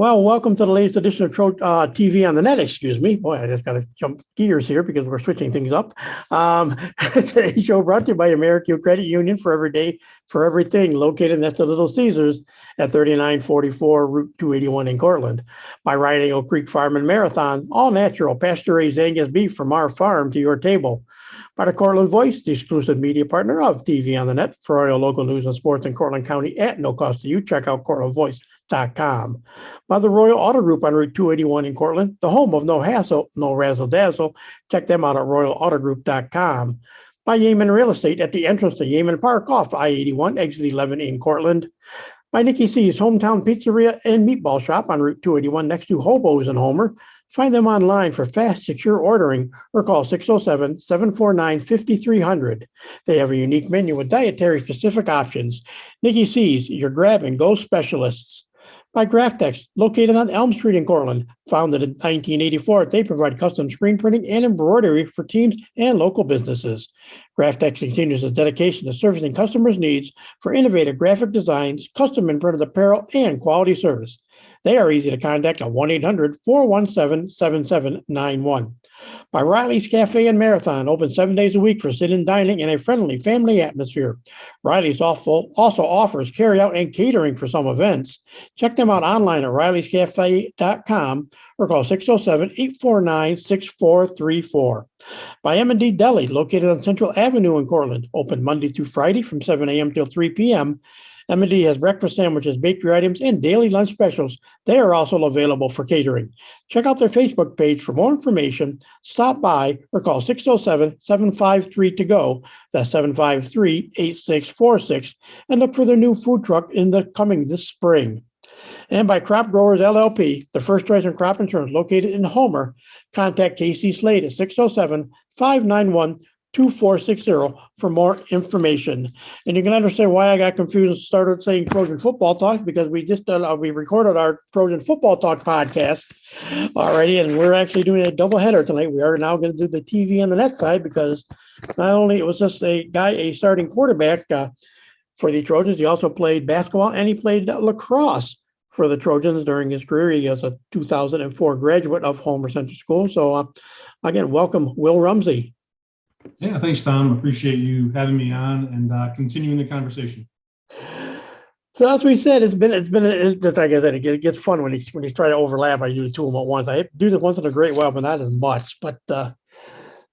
Well, welcome to the latest edition of TV on the Net. Excuse me. Boy, I just got to jump gears here because we're switching things up. Today's show brought to you by American Credit Union for every day, for everything, located next to Little Caesars at 3944 Route 281 in Cortland. By Riding Oak Creek Farm and Marathon, all natural, pasture-raised Angus beef from our farm to your table. By the Cortland Voice, the exclusive media partner of TV on the Net. For all your local news and sports in Cortland County at no cost to you, check out cortlandvoice.com. By the Royal Auto Group on Route 281 in Cortland, the home of no hassle, no razzle dazzle. Check them out at royalautogroup.com. By Yeaman Real Estate at the entrance to Yeaman Park off I-81, exit 11 in Cortland. By Nikki C's Hometown Pizzeria and Meatball Shop on Route 281 next to Hobo's in Homer. Find them online for fast, secure ordering or call 607-749-5300. They have a unique menu with dietary-specific options. Nikki C's, your grab-and-go specialists. By Graftex, located on Elm Street in Cortland. Founded in 1984, they provide custom screen printing and embroidery for teams and local businesses. Graftex continues its dedication to servicing customers' needs for innovative graphic designs, custom and printed apparel, and quality service. They are easy to contact at 1-800-417-7791. By Riley's Cafe and Marathon, open 7 days a week for sit-in dining in a friendly family atmosphere. Riley's also offers carry-out and catering for some events. Check them out online at rileyscafe.com or call 607-849-6434. By M&D Deli, located on Central Avenue in Cortland, open Monday through Friday from 7 a.m. till 3 p.m. M&D has breakfast sandwiches, bakery items, and daily lunch specials. They are also available for catering. Check out their Facebook page for more information. Stop by or call 607-753-TO-GO. That's 753-8646. And look for their new food truck coming this spring. And by Crop Growers LLP, the first choice in crop insurance located in Homer. Contact Casey Slade at 607-591-2460 for more information. And you can understand why I got confused and started saying Trojan Football Talk, because we just we recorded our Trojan Football Talk podcast already, and we're actually doing a doubleheader tonight. We are now going to do the TV and the net side, because not only it was just a starting quarterback for the Trojans, he also played basketball and he played lacrosse for the Trojans during his career. He is a 2004 graduate of Homer Central School. So again, welcome, Will Rumsey. Yeah, thanks, Tom. Appreciate you having me on and continuing the conversation. So as we said, it's been like I said, it gets fun when he's trying to overlap. I do the two of them at once. I do the once in a great while, but not as much. But so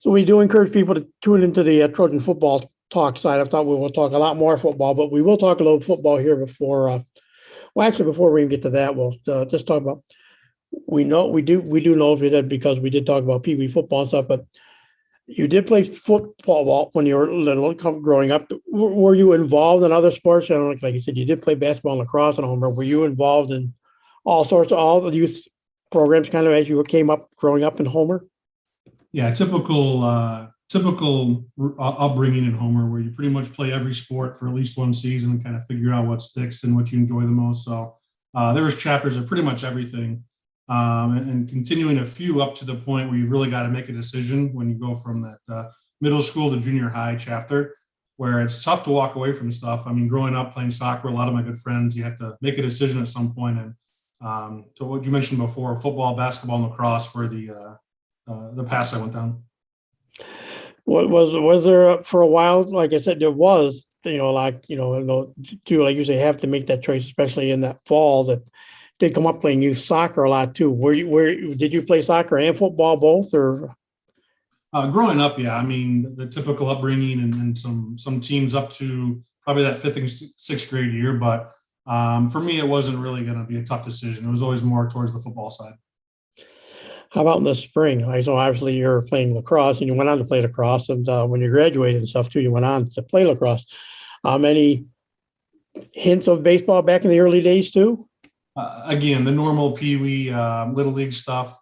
we do encourage people to tune into the Trojan Football Talk side. I thought we will talk a lot more football, but we will talk a little football here before. Before we even get to that, we'll just talk about. We do know that because we did talk about Pee Wee football and stuff, but you did play football when you were little, growing up. Were you involved in other sports? I don't know, like you said, you did play basketball and lacrosse and Homer. Were you involved in all the youth programs, kind of as you came up growing up in Homer? Yeah, typical upbringing in Homer, where you pretty much play every sport for at least one season and kind of figure out what sticks and what you enjoy the most. So there was chapters of pretty much everything. And continuing a few up to the point where you've really got to make a decision when you go from that middle school to junior high chapter, where it's tough to walk away from stuff. I mean, growing up playing soccer, a lot of my good friends, you have to make a decision at some point. And so what you mentioned before, football, basketball, and lacrosse were the paths I went down. Was there for a while? Like I said, there was, like you say, have to make that choice, especially in that fall that did come up playing youth soccer a lot too. Did you play soccer and football both, or? Growing up, yeah. I mean, the typical upbringing and some teams up to probably that fifth and sixth grade year. But for me, it wasn't really going to be a tough decision. It was always more towards the football side. How about in the spring? So obviously you're playing lacrosse and you went on to play lacrosse. And when you graduated and stuff too, you went on to play lacrosse. Any hints of baseball back in the early days too? Again, the normal Pee Wee Little League stuff,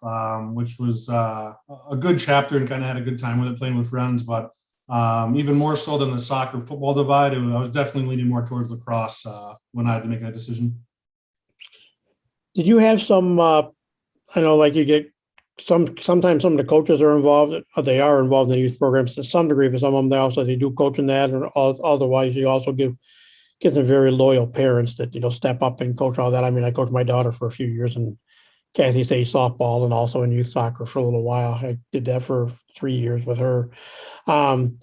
which was a good chapter and kind of had a good time with it, playing with friends. But even more so than the soccer football divide, I was definitely leaning more towards lacrosse when I had to make that decision. Did you have some, I know like you get sometimes some of the coaches are involved, or they are involved in the youth programs to some degree, but some of them they do coach in that, or otherwise you also give get some very loyal parents that, step up and coach all that. I mean, I coached my daughter for a few years in Kathy State softball and also in youth soccer for a little while. I did that for 3 years with her. Um,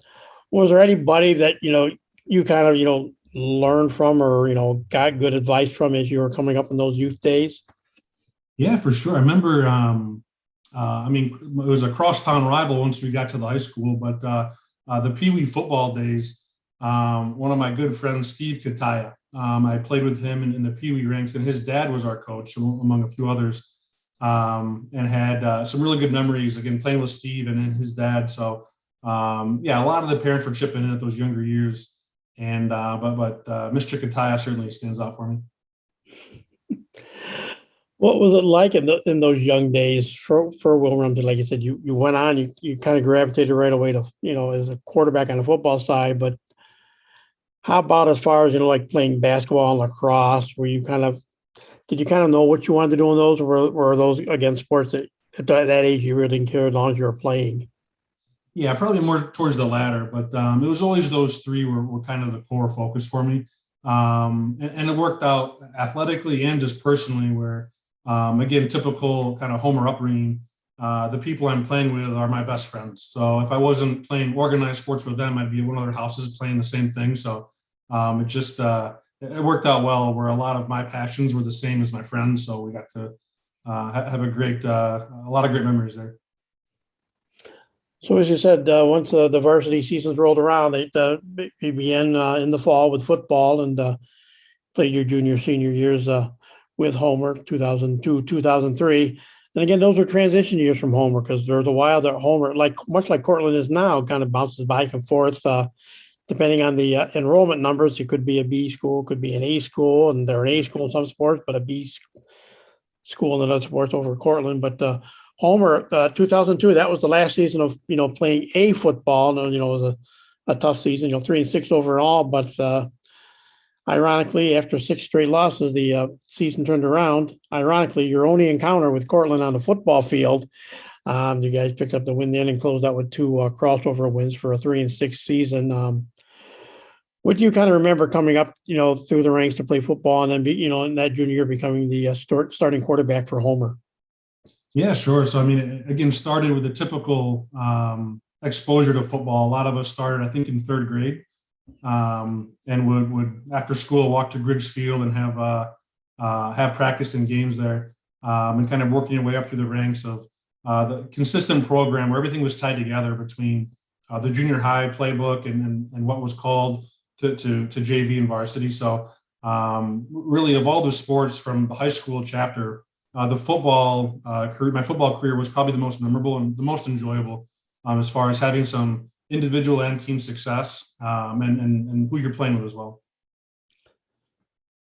was there anybody that, you kind of, learned from or, got good advice from as you were coming up in those youth days? Yeah, for sure. I remember, it was a crosstown rival once we got to the high school, but the Pee Wee football days, one of my good friends, Steve Kataya, I played with him in the Pee Wee ranks, and his dad was our coach, among a few others, and had some really good memories, again, playing with Steve and his dad. So, yeah, a lot of the parents were chipping in at those younger years. And but Mr. Kataya certainly stands out for me. What was it like in those young days for Will Rumsey? Like you said, you went on, you kind of gravitated right away to, as a quarterback on the football side, but how about as far as, like playing basketball and lacrosse? Did you kind of know what you wanted to do in those, or were those, again, sports that at that age you really didn't care as long as you were playing? Yeah, probably more towards the latter, but it was always those three were kind of the core focus for me. And it worked out athletically and just personally, where, again, typical kind of Homer upbringing, the people I'm playing with are my best friends. So if I wasn't playing organized sports with them, I'd be at one of their houses playing the same thing. So it worked out well, where a lot of my passions were the same as my friends. So we got to have a lot of great memories there. So as you said, once the varsity seasons rolled around, you began in the fall with football and played your junior, senior years with Homer, 2002, 2003. And again, those are transition years from Homer, because there's a while that Homer, much like Cortland is now, kind of bounces back and forth depending on the enrollment numbers. It could be a B school, could be an A school, and they're an A school in some sports, but a B school in another sports over Cortland. But Homer, 2002, that was the last season of, playing A football. And, it was a tough season, 3-6 overall. But ironically, after 6 straight losses, the season turned around. Ironically, your only encounter with Cortland on the football field, you guys picked up the win then and closed out with 2 crossover wins for a 3-6 season. What do you kind of remember coming up, through the ranks to play football, and then in that junior year becoming the starting quarterback for Homer? Yeah, sure. So, again, started with a typical exposure to football. A lot of us started, I think, in 3rd grade, and would after school walk to Griggs Field and have practice and games there, and kind of working your way up through the ranks of the consistent program where everything was tied together between the junior high playbook and what was called to JV and varsity. So, really, of all the sports from the high school chapter, the football career, my football career, was probably the most memorable and the most enjoyable, as far as having some individual and team success, and who you're playing with as well.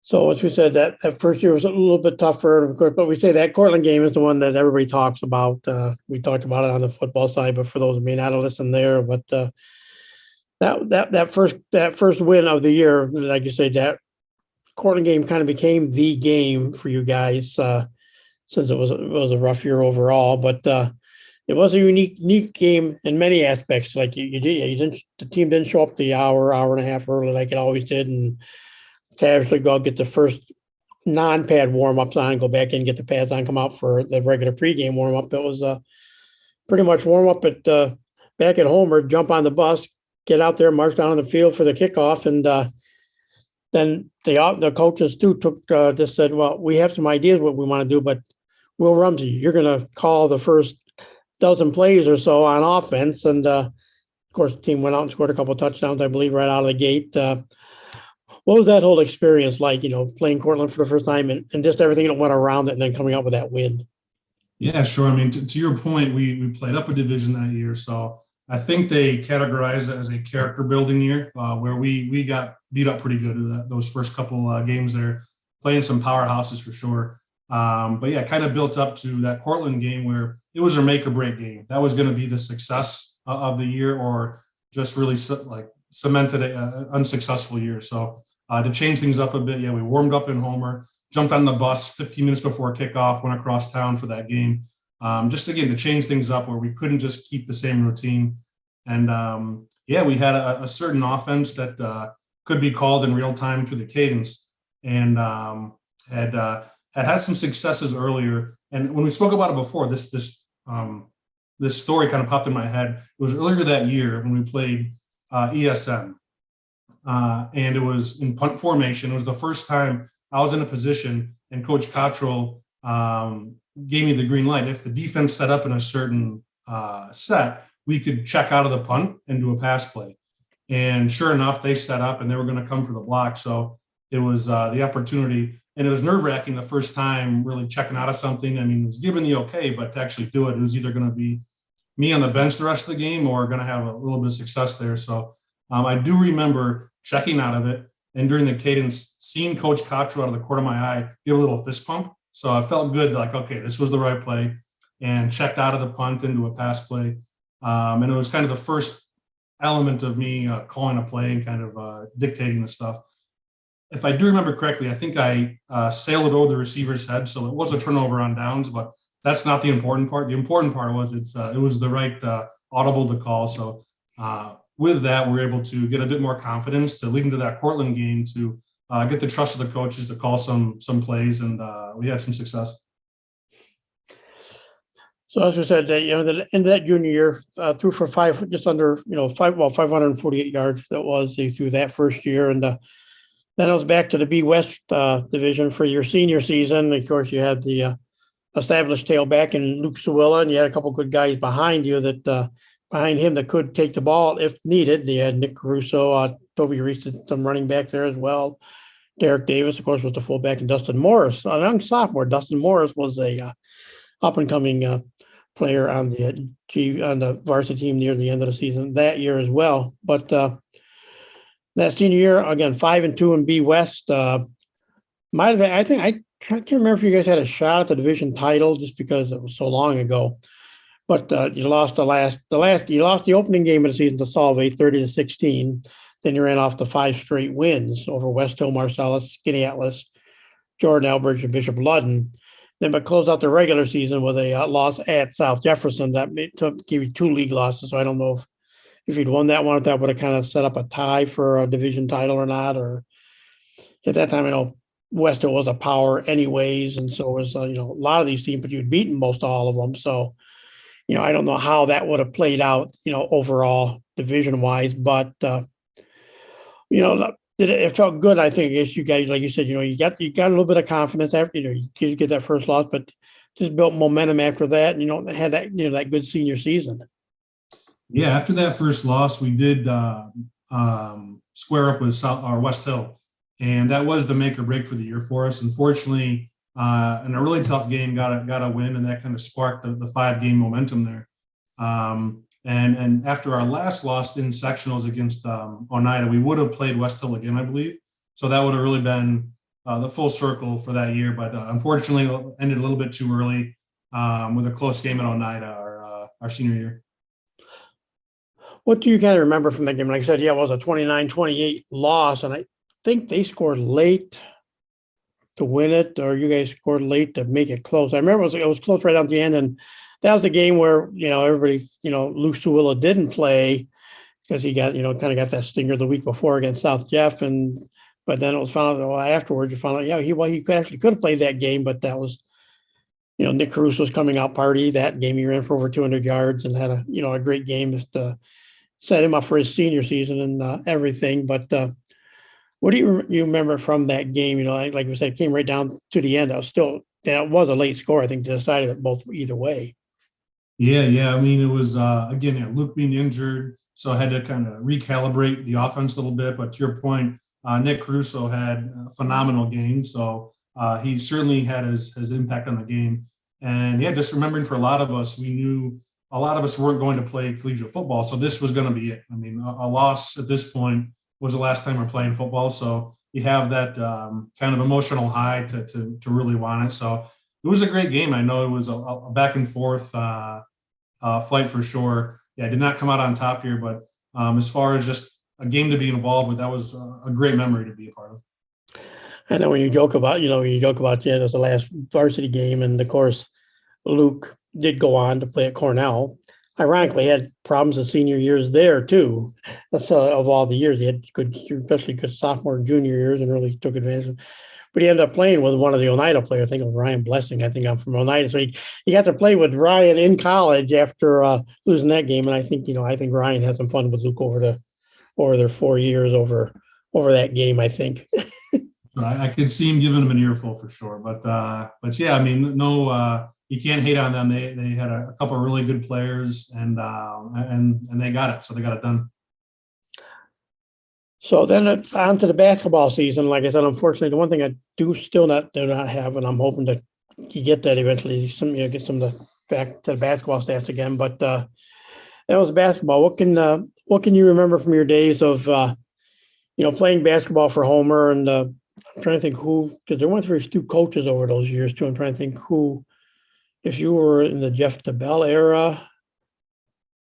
So as we said, that first year was a little bit tougher, of course, but we say that Cortland game is the one that everybody talks about. We talked about it on the football side, but for those who may not have listened there, but that first win of the year, like you said, that Cortland game kind of became the game for you guys, since it was a rough year overall. But it was a unique game in many aspects. Like the team didn't show up the hour and a half early like it always did, and casually go out, get the first non-pad warm-ups on, go back in, get the pads on, come out for the regular pregame warm-up. It was pretty much warm-up at back at Homer, jump on the bus, get out there, march down on the field for the kickoff, and then the coaches too just said, well, we have some ideas what we want to do, but Will Rumsey, you're going to call the first dozen plays or so on offense. And of course, the team went out and scored a couple of touchdowns, I believe, right out of the gate. What was that whole experience like, playing Cortland for the first time and just everything that went around it and then coming out with that win? Yeah, sure. To your point, we played up a division that year. So I think they categorized it as a character building year, where we got beat up pretty good in those first couple games there, playing some powerhouses for sure. But yeah, kind of built up to that Cortland game where it was a make or break game. That was going to be the success of the year, or just really cemented an unsuccessful year. So to change things up a bit, yeah, we warmed up in Homer, jumped on the bus 15 minutes before kickoff, went across town for that game. Just again, to change things up where we couldn't just keep the same routine. And yeah, we had a certain offense that could be called in real time through the cadence, and had some successes earlier. And when we spoke about it before, this story kind of popped in my head. It was earlier that year when we played ESN, and it was in punt formation. It was the first time I was in a position, and Coach Cottrell gave me the green light. If the defense set up in a certain set, we could check out of the punt and do a pass play. And sure enough, they set up and they were going to come for the block. So it was the opportunity, and it was nerve-wracking the first time really checking out of something. I mean, it was given the okay, but to actually do it was either going to be me on the bench the rest of the game or going to have a little bit of success there. So I do remember checking out of it, and during the cadence, seeing Coach Cottrell out of the corner of my eye give a little fist pump. So I felt good, like, okay, this was the right play, and checked out of the punt into a pass play. And it was kind of the first element of me calling a play and kind of dictating the stuff. If I do remember correctly, I think I sailed it over the receiver's head, so it was a turnover on downs, but that's not the important part. The important part was it was the right audible to call. So with that, we're able to get a bit more confidence to lead into that Portland game, to get the trust of the coaches to call some plays, and we had some success. So as we said, the end of that junior year, threw for just under 548 yards. That was they threw that first year, and then I was back to the B West division for your senior season. Of course, you had the established tailback in Luke Sewilla, and you had a couple good guys behind you behind him that could take the ball if needed. You had Nick Caruso, Toby Reese, some running back there as well. Derek Davis, of course, was the fullback, and Dustin Morris, a young sophomore. Dustin Morris was a up and coming player on the varsity team near the end of the season that year as well. But that senior year, again, 5-2 in B West. Might have been, I can't remember if you guys had a shot at the division title just because it was so long ago. But you lost you lost the opening game of the season to Solvay 30-16. Then you ran off the 5 straight wins over West Hill, Marcellus, Skinny Atlas, Jordan Elbridge, and Bishop Ludden. Then but closed out the regular season with a loss at South Jefferson that gave you 2 league losses. So I don't know if you'd won that one, if that would have kind of set up a tie for a division title or not. Or at that time, I know West Hill was a power anyways, and so was a lot of these teams, but you'd beaten most all of them. So I don't know how that would have played out, overall division wise, but it felt good. I think, I guess you guys, like you said, you got a little bit of confidence after, you get that first loss, but just built momentum after that. And, had that, that good senior season. Yeah. After that first loss, we did square up with West Hill, and that was the make or break for the year for us. Unfortunately, in a really tough game, got a win, and that kind of sparked the 5-game momentum there. And after our last loss in sectionals against Oneida, we would have played West Hill again, I believe. So that would have really been the full circle for that year. But unfortunately, it ended a little bit too early with a close game at Oneida our senior year. What do you kind of remember from that game? Like I said, it was a 29-28 loss, and I think they scored late to win it, or you guys scored late to make it close. I remember it was close right down to the end, and that was the game where, everybody, Luke Sewilla didn't play because he got, kind of got that stinger the week before against South Jeff. But then it was found out afterwards, you found out, he could have played that game, but that was, Nick Caruso's coming out party. That game he ran for over 200 yards and had a great game just to set him up for his senior season and everything. But what do you remember from that game? Like we said, it came right down to the end. That was a late score, I think, to decide it both either way. Yeah. I mean, it was, again, Luke being injured, so I had to kind of recalibrate the offense a little bit. But to your point, Nick Caruso had a phenomenal game. So he certainly had his impact on the game. And just remembering for a lot of us, we knew a lot of us weren't going to play collegiate football. So this was going to be it. I mean, a loss at this point was the last time we're playing football. So you have that kind of emotional high to really want it. So it was a great game. I know it was a back and forth fight for sure. Yeah, I did not come out on top here, but as far as just a game to be involved with, that was a great memory to be a part of. I know when you joke about, it was the last varsity game, and of course, Luke did go on to play at Cornell. ironically had problems his senior years there too. That's of all the years he had good, especially good sophomore and junior years, and really took advantage of. But he ended up playing with one of the Oneida players. I think it was Ryan Blessing. I think I'm from Oneida, so he got to play with Ryan in college after losing that game. And I think Ryan had some fun with Luke over their 4 years over that game. I think. I could see him giving him an earful for sure, but yeah, I mean, no, you can't hate on them. They had a couple of really good players, and they got it, so they got it done. So then it's on to the basketball season. Like I said, unfortunately, the one thing I do not have, and I'm hoping to get that eventually, get some of the back to the basketball stats again. But that was basketball. What can you remember from your days of playing basketball for Homer? And I'm trying to think who, because there weren't two coaches over those years too. I'm trying to think who, if you were in the Jeff DeBell era.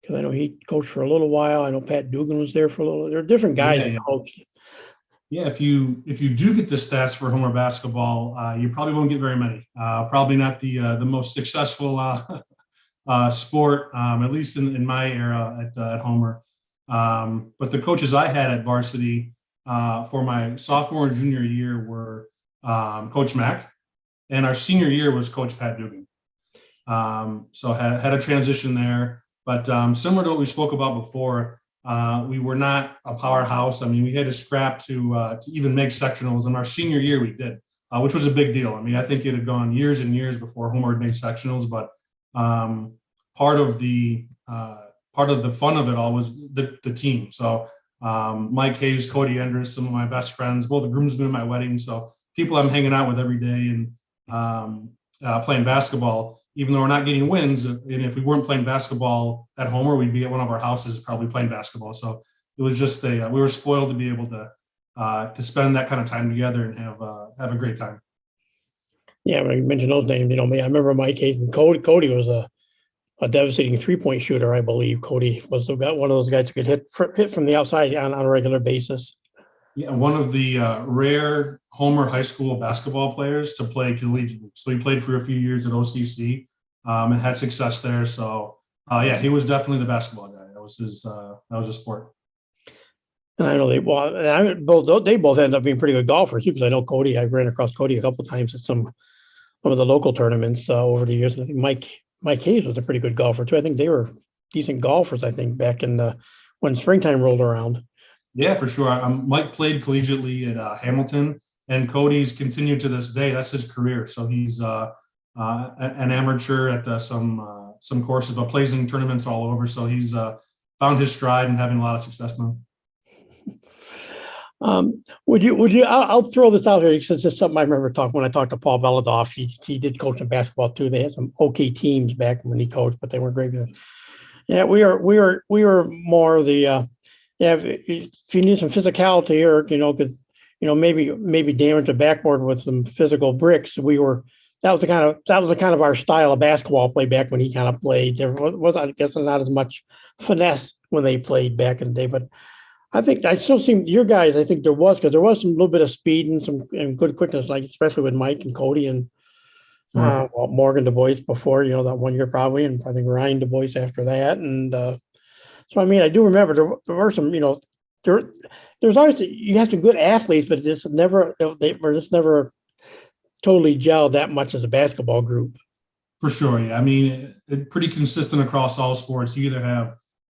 Because I know he coached for a little while. I know Pat Dugan was there for a little. There are different guys that coached. Yeah, if you do get the stats for Homer basketball, you probably won't get very many. Probably not the most successful sport, at least in my era at Homer. But the coaches I had at varsity for my sophomore and junior year were Coach Mack, and our senior year was Coach Pat Dugan. So had a transition there. But similar to what we spoke about before, we were not a powerhouse. I mean, we had to scrap to even make sectionals. And our senior year, we did, which was a big deal. I mean, I think it had gone years and years before Homer had made sectionals. But part of the fun of it all was the team. So Mike Hayes, Cody Endress, some of my best friends, both the groomsmen at my wedding. So people I'm hanging out with every day and playing basketball. Even though we're not getting wins, and if we weren't playing basketball at Homer, we'd be at one of our houses probably playing basketball. So it was just we were spoiled to be able to spend that kind of time together and have a great time. Yeah, when you mentioned those names, I remember Mike Hayes and Cody. Cody was a devastating 3-point shooter, I believe. Cody was one of those guys who could hit from the outside on a regular basis. Yeah, one of the rare Homer high school basketball players to play collegiately. So he played for a few years at OCC and had success there. So yeah, he was definitely the basketball guy. That was his sport. And I know they both ended up being pretty good golfers too. Because I know Cody, I ran across Cody a couple of times at some of the local tournaments over the years. And I think Mike Hayes was a pretty good golfer too. I think they were decent golfers. I think back in when springtime rolled around. Yeah, for sure. Mike played collegiately at Hamilton, and Cody's continued to this day. That's his career. So he's an amateur at some courses, but plays in tournaments all over. So he's found his stride and having a lot of success now. Would you? I'll throw this out here since it's something I remember when I talked to Paul Beladoff. He did coach in basketball too. They had some okay teams back when he coached, but they weren't great. Yeah, we were more the. Yeah, if you need some physicality or because maybe damage the backboard with some physical bricks, that was the kind of our style of basketball play back when he kind of played. There was I guess not as much finesse when they played back in the day, but I think I still see your guys. I think there was some little bit of speed and good quickness, like especially with Mike and Cody and Morgan Du Bois before that 1 year probably, and I think Ryan Du Bois after that and. So I mean, I do remember there were some, there's always you have some good athletes, but they were just never totally gelled that much as a basketball group. For sure, yeah. I mean, pretty consistent across all sports. You either have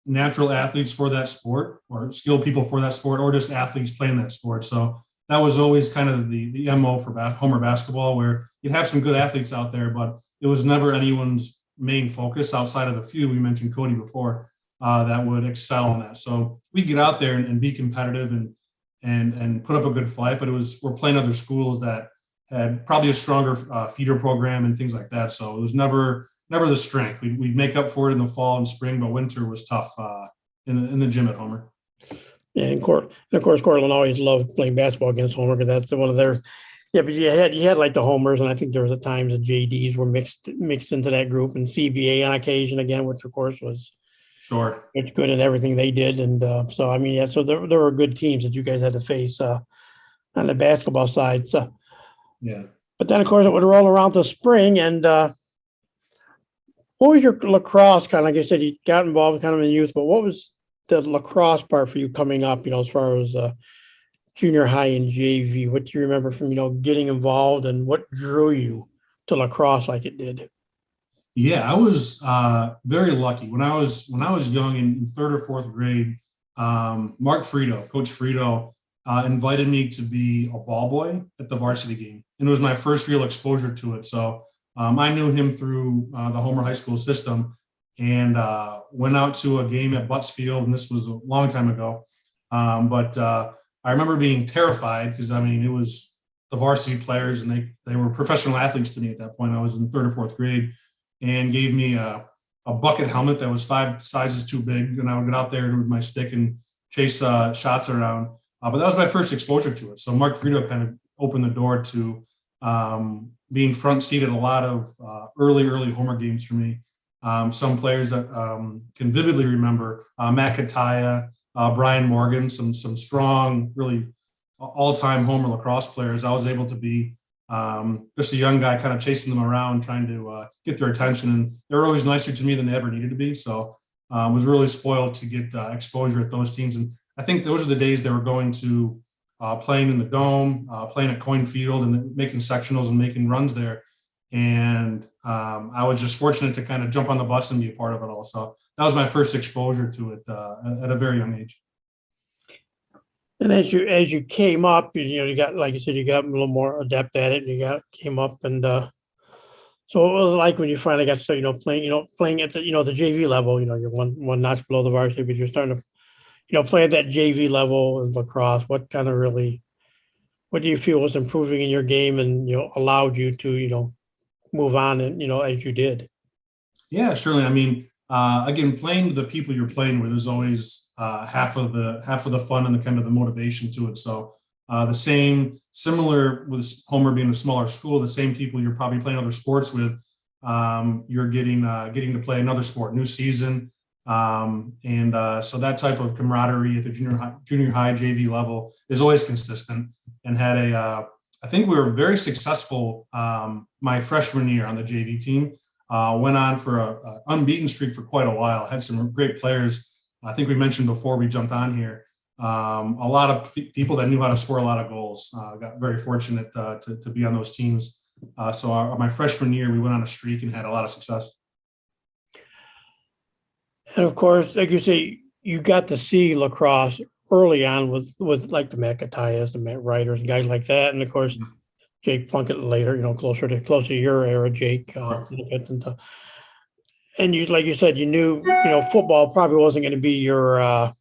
natural athletes for that sport, or skilled people for that sport, or just athletes playing that sport. So that was always kind of the MO for Homer basketball, where you'd have some good athletes out there, but it was never anyone's main focus outside of the few we mentioned Cody before. That would excel in that. So we get out there and be competitive and put up a good fight, but we're playing other schools that had probably a stronger feeder program and things like that. So it was never the strength. We'd make up for it in the fall and spring, but winter was tough in the gym at Homer. Yeah, and of course, Cortland always loved playing basketball against Homer because that's one of their. Yeah, but you had like the Homers, and I think there was at times the JDs were mixed into that group, and CBA on occasion again, which of course was. Sure. It's good at everything they did. And so, I mean, yeah, so there were good teams that you guys had to face on the basketball side. So, yeah. But then, of course, it would roll around to spring. And What was your lacrosse kind of, like I said, you got involved kind of in youth, but what was the lacrosse part for you coming up, as far as junior high and JV? What do you remember from, getting involved, and what drew you to lacrosse like it did? Yeah, I was very lucky when I was young in third or fourth grade. Mark Frito, Coach Frito, invited me to be a ball boy at the varsity game, and it was my first real exposure to it. So I knew him through the Homer High School system, and went out to a game at Butts Field, and this was a long time ago. But I remember being terrified because it was the varsity players, and they were professional athletes to me at that point. I was in third or fourth grade, and gave me a bucket helmet that was 5 sizes too big, and I would get out there with my stick and chase shots around. But that was my first exposure to it. So Mark Frito kind of opened the door to being front seat at a lot of early Homer games for me. Some players that can vividly remember Matt Kataya, Brian Morgan, some strong, really all-time Homer lacrosse players. I was able to be just a young guy kind of chasing them around, trying to get their attention. And they were always nicer to me than they ever needed to be. So was really spoiled to get exposure at those teams. And I think those are the days they were going to playing in the Dome, playing at Coin Field, and making sectionals and making runs there. And I was just fortunate to kind of jump on the bus and be a part of it all. So that was my first exposure to it at a very young age. And as you came up, you got, like you said, you got a little more adept at it, and came up, and so it was like when you finally got to playing at the the JV level. You're one notch below the varsity, but you're starting to play at that JV level of lacrosse. What do you feel was improving in your game, and allowed you to move on, and as you did? Yeah, surely. Again, playing the people you're playing with is always half of the fun and the kind of the motivation to it. So similar with Homer being a smaller school, the same people you're probably playing other sports with, you're getting to play another sport, new season, and so that type of camaraderie at the junior high JV level is always consistent. And I think we were very successful my freshman year on the JV team. Went on for an unbeaten streak for quite a while. Had some great players. I think we mentioned before we jumped on here, a lot of people that knew how to score a lot of goals. Got very fortunate to be on those teams. So my freshman year, we went on a streak and had a lot of success. And of course, like you say, you got to see lacrosse early on with like the Matt Katayas, the Matt Ryder's, and guys like that, and of course Jake Plunkett later, closer to your era, Jake, a little bit. And you, like you said, you knew, football probably wasn't going to be your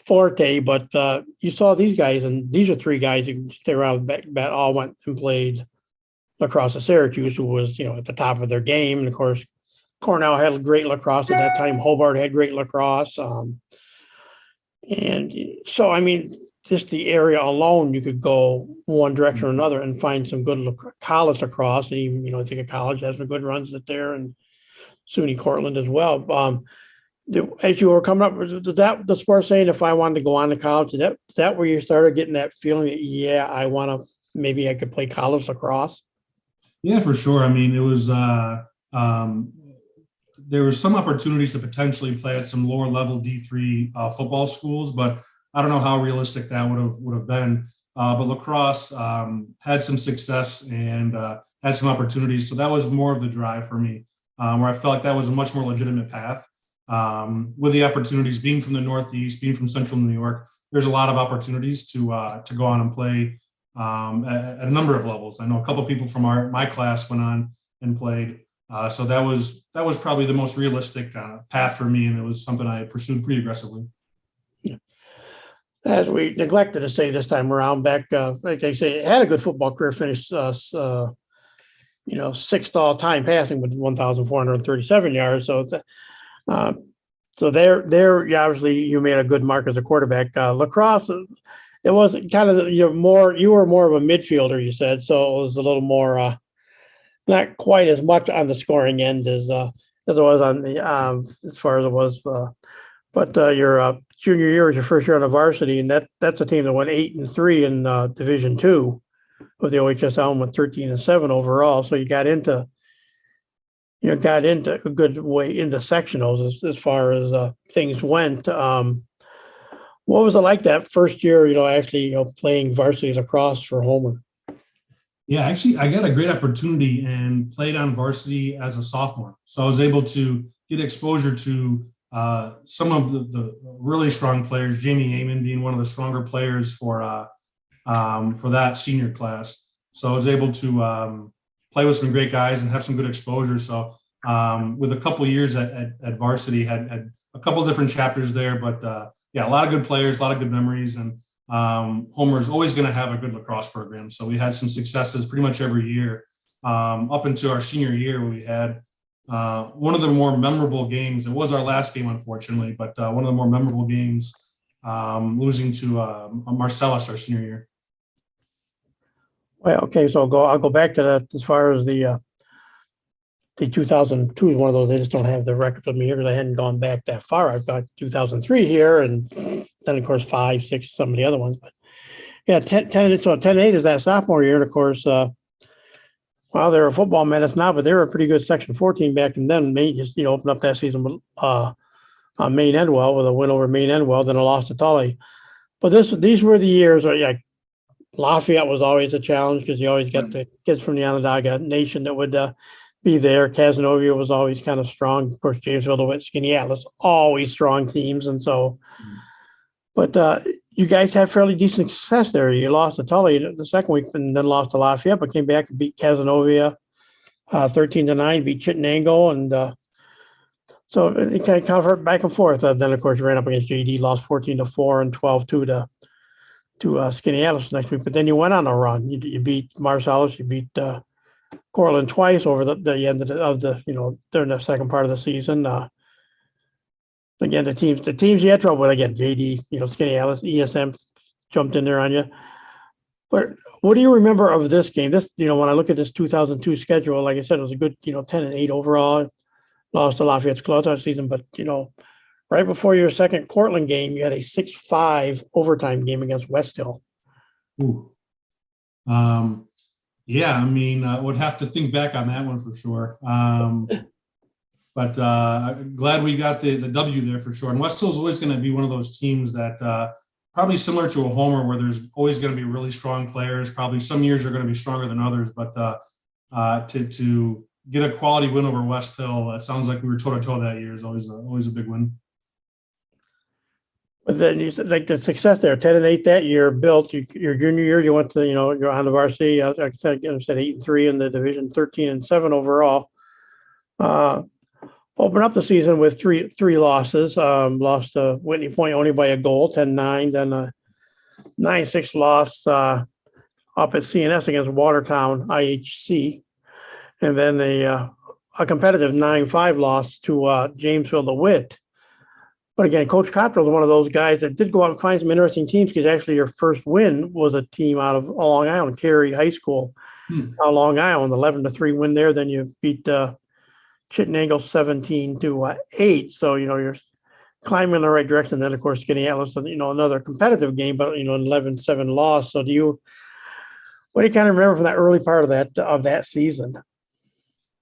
forte, but you saw these guys, and these are 3 guys who stay around that all went and played lacrosse at Syracuse, who was, at the top of their game. And of course, Cornell had great lacrosse at that time. Hobart had great lacrosse. And so, just the area alone, you could go one direction or another and find some good college lacrosse. And even, I think a college has some good runs at there, and SUNY Cortland as well. As you were coming up, was that the sport saying, if I wanted to go on to college, is that where you started getting that feeling that, yeah, maybe I could play college lacrosse? Yeah, for sure. It was, there was some opportunities to potentially play at some lower level D3 football schools, but I don't know how realistic that would have been. But lacrosse had some success and had some opportunities. So that was more of the drive for me, where I felt like that was a much more legitimate path. With the opportunities being from the Northeast, being from Central New York, there's a lot of opportunities to go on and play at a number of levels. I know a couple of people from my class went on and played. So that was probably the most realistic path for me, and it was something I pursued pretty aggressively. As we neglected to say this time around, back, like I say, had a good football career, finished 6th all time passing with 1,437 yards. So there, obviously you made a good mark as a quarterback. Lacrosse, it was kind of you were more of a midfielder, you said, so it was a little more not quite as much on the scoring end as it was on the as far as it was. But your junior year was your first year on the varsity, and that's a team that went 8-3 in Division II with the OHSL and went 13-7 overall. So you got into got into a good way into sectionals as far as things went. What was it like that first year, actually, playing varsity lacrosse for Homer? Yeah, actually, I got a great opportunity and played on varsity as a sophomore. So I was able to get exposure to some of the really strong players, Jamie Amon being one of the stronger players for that senior class. So I was able to play with some great guys and have some good exposure. So with a couple of years at varsity, had a couple of different chapters there, but yeah, a lot of good players, a lot of good memories, and Homer is always going to have a good lacrosse program. So we had some successes pretty much every year up into our senior year. We had one of the more memorable games. It was our last game, unfortunately, but one of the more memorable games, losing to Marcellus our senior year. Well, okay, so I'll go back to that as far as the 2002 is one of those. They just don't have the records with me here because I hadn't gone back that far. I've got 2003 here, and then of course 5, 6, some of the other ones. But yeah, 10-8 is that sophomore year, and of course, well, they're a football menace now, but they were a pretty good Section 14 back then. Maine just opened up that season on Maine Endwell with a win over Maine Endwell, then a loss to Tully. But these were the years where Lafayette was always a challenge because you always got the kids from the Onondaga Nation that would be there. Cazenovia was always kind of strong. Of course, Jamesville, DeWitt, Skinny Atlas, always strong teams. And so, but you guys had fairly decent success there. You lost to Tully the second week and then lost to Lafayette, but came back and beat Cazenovia 13-9, beat Chittenango. And so it kind of covered back and forth. Then, of course, you ran up against JD, lost 14-4 and 12-2 to Skinny Atlas next week. But then you went on a run. You beat Marcellus, you beat Cortland twice over the end of the during the second part of the season. Again, the teams you had trouble with, again, JD, Skinny Atlas, ESM jumped in there on you. But what do you remember of this game? This, when I look at this 2002 schedule, like I said, it was a good, 10-8 overall. Lost to Lafayette's closeout season, but right before your second Cortland game, you had a 6-5 overtime game against West Hill. Ooh. Yeah, I mean, would have to think back on that one for sure. But glad we got the W there for sure. And West Hill is always going to be one of those teams that probably similar to a Homer where there's always going to be really strong players. Probably some years are going to be stronger than others, but to get a quality win over West Hill, it sounds like we were toe-to-toe that year is always a big win. But then you said like the success there, 10-8 that year, built your junior year, you went to, you're on the varsity. Like I said 8-3 in the division, 13-7 overall. Open up the season with three losses. Lost to Whitney Point only by a goal, 10-9, then a 9-6 loss up at CNS against Watertown IHC. And then a competitive 9-5 loss to Jamesville DeWitt. But again, Coach Cottrell is one of those guys that did go out and find some interesting teams because actually your first win was a team out of Long Island, Cary High School, Long Island, 11-3 win there. Then you beat Chittenango 17-8. So, you're climbing in the right direction. Then, of course, Skinny Atlas, another competitive game, but, an 11-7 loss. So what do you kind of remember from that early part of that season?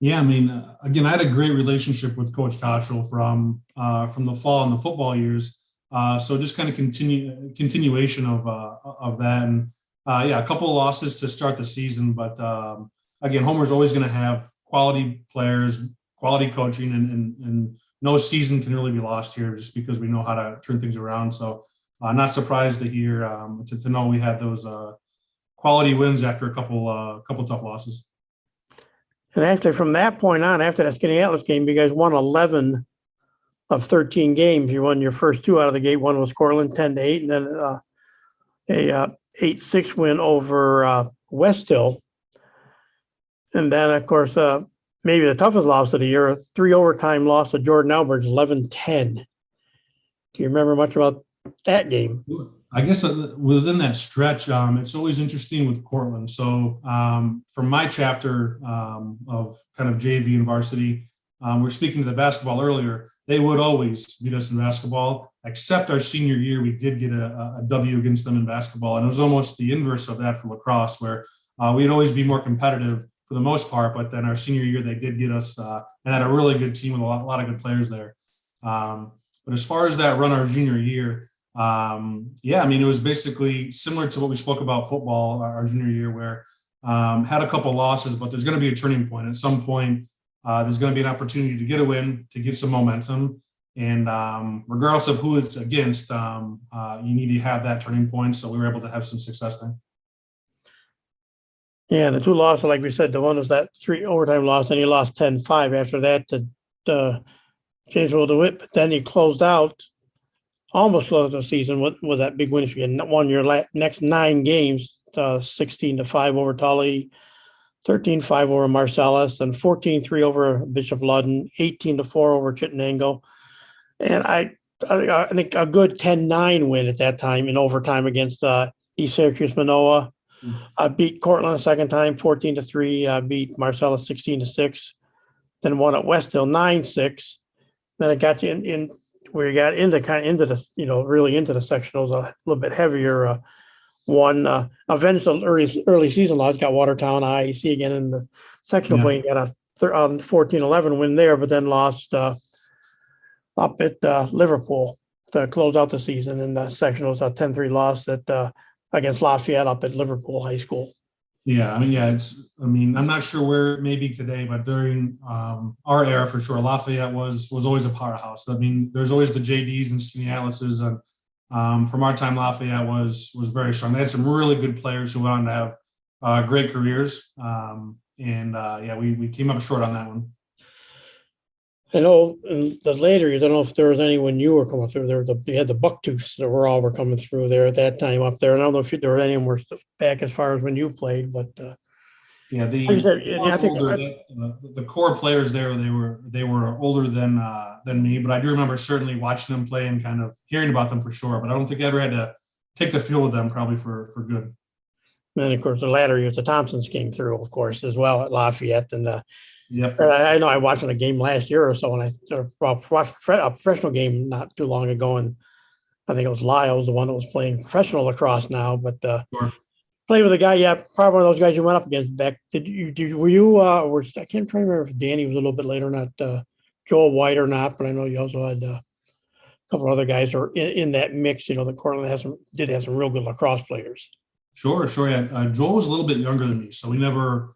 Yeah, I mean, again, I had a great relationship with Coach Cottrell from the fall and the football years. So just kind of continuation of that, and a couple of losses to start the season. But again, Homer's always going to have quality players, quality coaching, and no season can really be lost here just because we know how to turn things around. So not surprised to hear to know we had those quality wins after a couple tough losses. And actually, from that point on, after that Skinny Atlas game, you guys won 11 of 13 games. You won your first 2 out of the gate. One was Cortland, 10-8, and then a 8-6 win over West Hill. And then, of course, maybe the toughest loss of the year, a 3 overtime loss to Jordan Alberts, 11-10. Do you remember much about that game? I guess within that stretch, it's always interesting with Cortland. So from my chapter of kind of JV and varsity, we're speaking to the basketball earlier. They would always beat us in basketball, except our senior year, we did get a W against them in basketball. And it was almost the inverse of that for lacrosse, where we'd always be more competitive for the most part. But then our senior year, they did get us and had a really good team with a lot of good players there. But as far as that run our junior year, yeah, I mean, it was basically similar to what we spoke about football our junior year, where had a couple losses, but there's going to be a turning point. At some point, there's going to be an opportunity to get a win, to get some momentum. And regardless of who it's against, you need to have that turning point. So we were able to have some success there. Yeah, the two losses, like we said, the one was that 3 overtime loss, and he lost 10-5 after that to Janesville DeWitt. But then he almost closed the season with that big win. If you won your next 9 games, 16-5 over Tully, 13-5 over Marcellus, and 14-3 over Bishop Ludden, 18-4 over Chittenango. And I think a good 10-9 win at that time in overtime against East Syracuse Manoa. Beat Cortland a second time, 14-3. Beat Marcellus 16-6. Then won at West Hill 9-6. Then it got you in where you got into the really into the sectionals a little bit heavier. One avenged the early season loss. Got Watertown IEC again in the sectional play. Got a 14-11 win there, but then lost up at Liverpool to close out the season. In the sectionals, a 10-3 loss against Lafayette up at Liverpool High School. Yeah, I mean, I'm not sure where it may be today, but during our era, for sure, Lafayette was always a powerhouse. I mean, there's always the JDs and Skinny Atlases, and from our time, Lafayette was very strong. They had some really good players who went on to have great careers, we came up short on that one. I know in the later years, I don't know if there was anyone you were coming through there. You had the Bucktooths that were coming through there at that time up there. And I don't know if there were anyone back as far as when you played, but yeah, I think the core players there, they were older than me, but I do remember certainly watching them play and kind of hearing about them for sure. But I don't think I ever had to take the field with them, probably for good. And then of course the latter years, the Thompsons came through, of course, as well at Lafayette. And yep. I know I watched a game last year or so, and I watched a professional game not too long ago, and I think it was Lyle was the one that was playing professional lacrosse now, but Sure. played with a guy, probably one of those guys you went up against back. Were you I can't remember if Danny was a little bit later, not Joel White or not, but I know you also had a couple of other guys who are in that mix. The Cortland did have some real good lacrosse players. Sure. Yeah. Joel was a little bit younger than me, so we never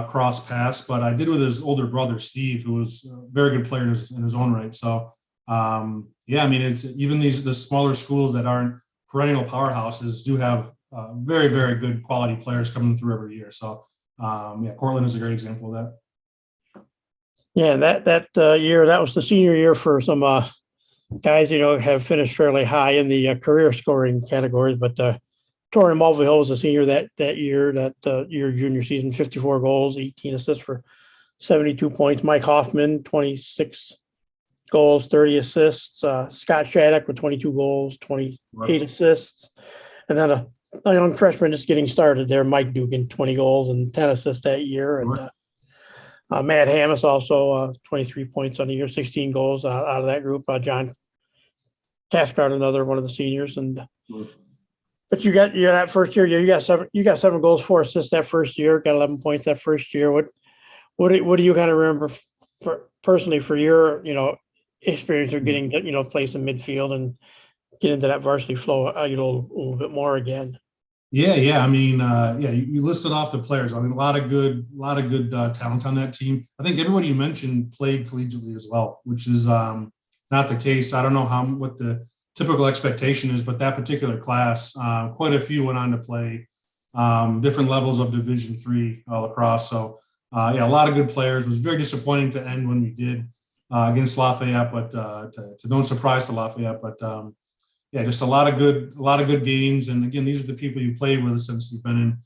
cross paths, but I did with his older brother Steve, who was a very good player in his own right. So yeah, I mean, it's even the smaller schools that aren't perennial powerhouses do have very, very good quality players coming through every year. So yeah, Cortland is a great example of that. Yeah, that year, that was the senior year for some guys have finished fairly high in the career scoring categories, but Tori Mulvihill was a senior that year, your junior season, 54 goals, 18 assists for 72 points. Mike Hoffman, 26 goals, 30 assists. Scott Shattuck with 22 goals, 28 assists. And then a young freshman just getting started there, Mike Dugan, 20 goals and 10 assists that year. And Matt Hammis also 23 points on the year, 16 goals out of that group. John Cathcart, another one of the seniors. And but you got that first year, you got 7 goals, 4 assists that first year, got 11 points that first year. What do you kind of remember personally for your experience of getting placed in midfield and get into that varsity flow a little bit more again? Yeah. I mean, you listed off the players. I mean, a lot of good talent on that team. I think everybody you mentioned played collegiately as well, which is not the case. I don't know what the typical expectation is, but that particular class, quite a few went on to play different levels of Division III lacrosse. So yeah, a lot of good players. It was very disappointing to end when we did against Lafayette, but to no surprise to Lafayette. But yeah, just a lot of good games. And again, these are the people you played with since you've been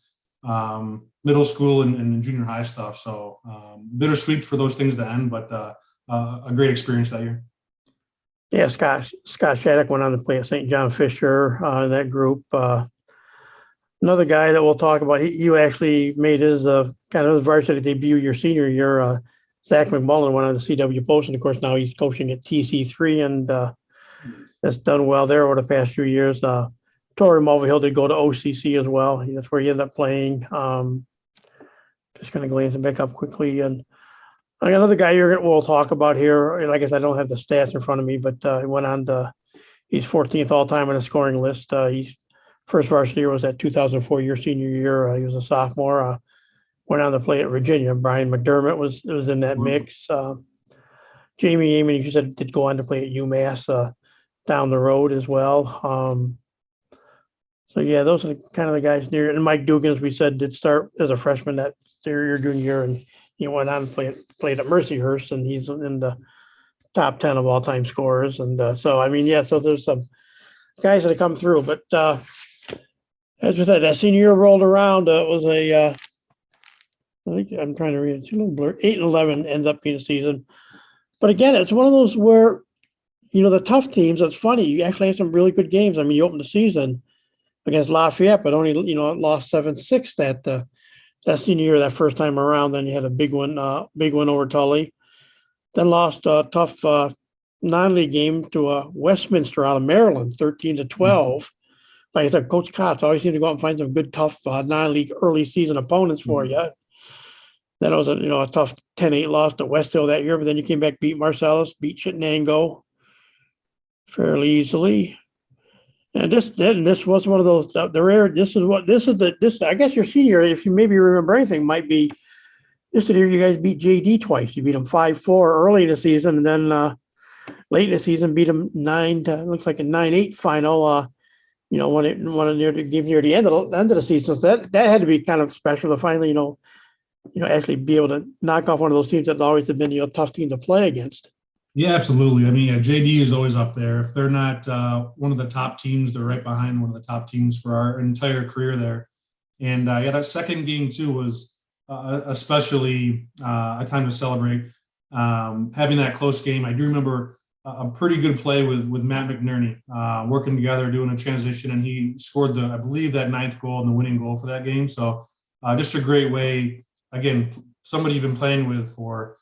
in middle school and junior high stuff. So bittersweet for those things to end, but a great experience that year. Yeah, Scott Shattuck went on to play at St. John Fisher in that group. Another guy that we'll talk about, he actually made his kind of his varsity debut your senior year. Zach McMullen went on to CW Post, and of course now he's coaching at TC3 and has done well there over the past few years. Tori Mulvihill did go to OCC as well. That's where he ended up playing. just going to glance it back up quickly. And I got another guy we'll talk about here. Like I said, I don't have the stats in front of me, but he went on he's 14th all time on the scoring list. He's first varsity year was that 2004 senior year. He was a sophomore. Went on to play at Virginia. Brian McDermott was in that mix. Jamie Amon, you said, did go on to play at UMass down the road as well. So yeah, those are kind of the guys near. And Mike Dugan, as we said, did start as a freshman that junior year, and he went on to played at Mercyhurst, and he's in the top 10 of all-time scorers. And so I mean, yeah, so there's some guys that have come through. But as we said, that senior year rolled around. It was I think I'm trying to read it. It's a little blurred. 8-11 ends up being a season. But again, it's one of those where, the tough teams, it's funny. You actually have some really good games. I mean, you opened the season against Lafayette, but only, lost 7-6 that senior year, that first time around. Then you had a big one over Tully. Then lost a tough non-league game to Westminster out of Maryland, 13-12. Like I said, Coach Kotz always seemed to go out and find some good, tough non-league early season opponents for you. Then it was a tough 10-8 loss to West Hill that year, but then you came back, beat Marcellus, beat Chittenango fairly easily. And this was one of those the rare. This I guess your senior, if you maybe remember anything, might be this year you guys beat JD twice. You beat them 5-4 early in the season, and then late in the season beat them looks like a 9-8 final. One near the end of the season. So that had to be kind of special to finally actually be able to knock off one of those teams that's always been a tough team to play against. Yeah, absolutely. I mean, JD is always up there. If they're not one of the top teams, they're right behind one of the top teams for our entire career there. And that second game too was especially a time to celebrate. Having that close game, I do remember a pretty good play with Matt McNerney working together, doing a transition, and he scored I believe that 9th goal and the winning goal for that game. So just a great way. Again, somebody you've been playing with for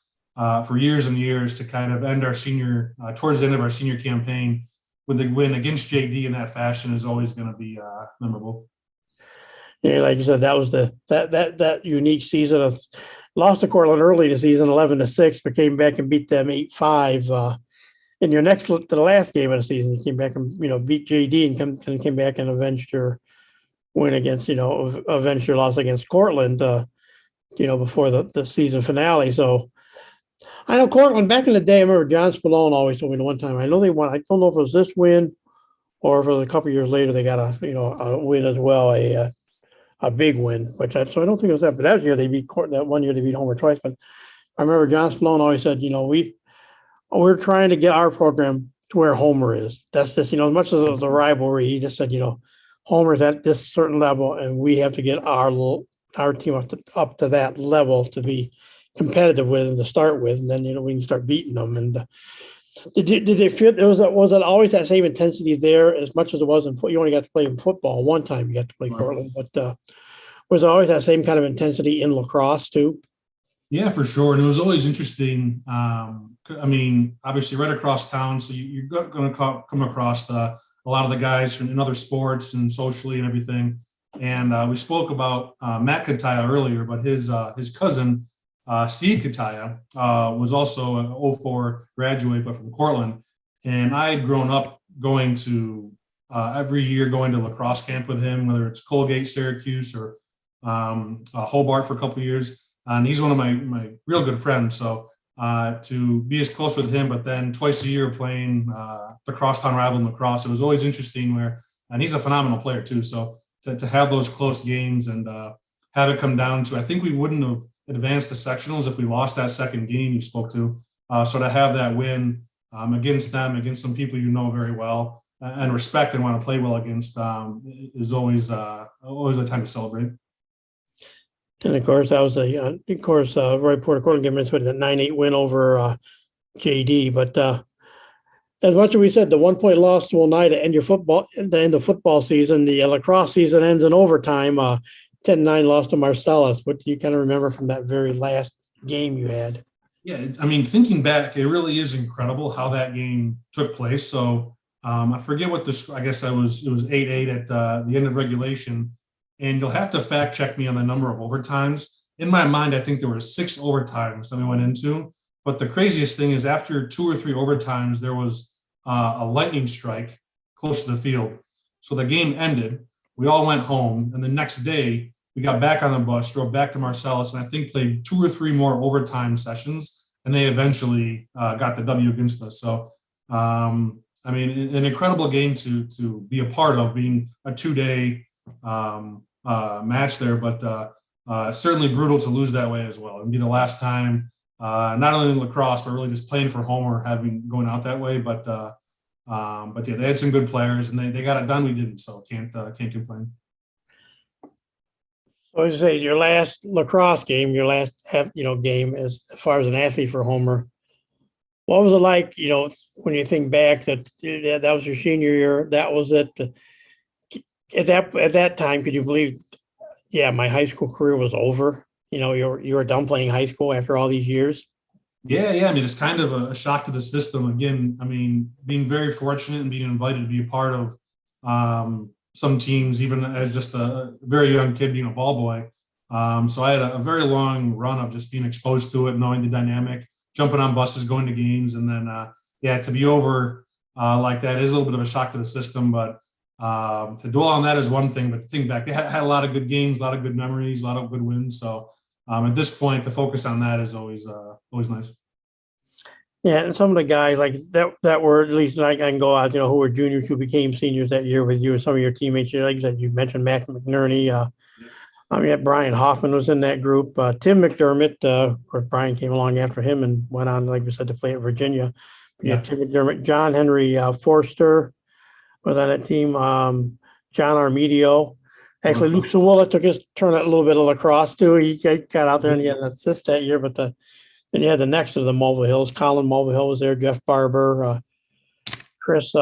years and years to kind of end our senior, towards the end of our senior campaign with the win against JD in that fashion is always going to be memorable. Yeah, like you said, that was that unique season of lost to Cortland early in the season, 11-6, but came back and beat them 8-5. In your next to the last game of the season, you came back and beat JD and came back and avenged your win against avenged your loss against Cortland. Before the season finale. So I know Cortland back in the day, I remember John Spallone always told me the one time, I know they won. I don't know if it was this win or if it was a couple of years later, they got a win as well, a big win, so I don't think it was that, but that year they beat that one year they beat Homer twice. But I remember John Spallone always said, we're trying to get our program to where Homer is. That's just, as much as it was a rivalry, he just said, Homer's at this certain level and we have to get our team up to that level to be competitive with and to start with, and then we can start beating them. And did they feel was it always that same intensity there as much as it was in football? You only got to play in football one time. You got to play Cortland, but was it always that same kind of intensity in lacrosse too? Yeah, for sure. And it was always interesting. I mean, obviously, right across town, so you're going to come across a lot of the guys in other sports and socially and everything. And we spoke about Matt Kataya earlier, but his cousin, Steve Kataya, was also an 04 graduate, but from Cortland. And I had grown up going to every year going to lacrosse camp with him, whether it's Colgate, Syracuse, or Hobart for a couple of years. And he's one of my real good friends. So to be as close with him, but then twice a year playing the crosstown rival in lacrosse, it was always interesting and he's a phenomenal player too. So to have those close games and have it come down to, I think we wouldn't have advanced the sectionals if we lost that second game you spoke to. So to have that win against them, against some people very well and respect and want to play well against is always a time to celebrate. And of course, that was Roy Porter Cortland gave us that 9-8 win over JD. But as much as we said, the 1-point loss to Oneida to end the football season, the lacrosse season ends in overtime. 10-9 loss to Marcellus. What do you kind of remember from that very last game you had? Yeah, I mean, thinking back, it really is incredible how that game took place. So I forget what I guess it was 8-8 at the end of regulation. And you'll have to fact check me on the number of overtimes. in my mind, I think there were 6 overtimes that we went into. But the craziest thing is after 2 or 3 overtimes, there was a lightning strike close to the field. So the game ended. We all went home. And the next day, we got back on the bus, drove back to Marcellus, and I think played 2 or 3 more overtime sessions. And they eventually got the W against us. So, I mean, an incredible game to be a part of, being a 2-day match there. But certainly brutal to lose that way as well. It'd be the last time, not only in lacrosse, but really just playing for home or going out that way. But yeah, they had some good players and they got it done. We didn't, so can't complain. So as I say, your last lacrosse game, your last game as far as an athlete for Homer, what was it like? When you think back that was your senior year, that was it. At that time, could you believe? Yeah, my high school career was over. You were done playing high school after all these years. Yeah. I mean, it's kind of a shock to the system. Again, I mean, being very fortunate and being invited to be a part of some teams, even as just a very young kid being a ball boy. So I had a very long run of just being exposed to it, knowing the dynamic, jumping on buses, going to games, and then to be over like that is a little bit of a shock to the system. But to dwell on that is one thing, but to think back, they had a lot of good games, a lot of good memories, a lot of good wins. So at this point, the focus on that is always nice. Yeah, and some of the guys like that were, at least I can go out, who were juniors who became seniors that year with you, and some of your teammates, like you mentioned, Mac McNerney. Brian Hoffman was in that group. Tim McDermott, of course, Brian came along after him and went on, like we said, to play at Virginia. Yeah, Tim McDermott, John Henry Forster was on that team. John Armedio. Actually, Luke Sawula took his turn at a little bit of lacrosse too. He got out there and he had an assist that year. But then you had the next of the Mulvihill. Colin Mulvihill was there. Jeff Barber, Chris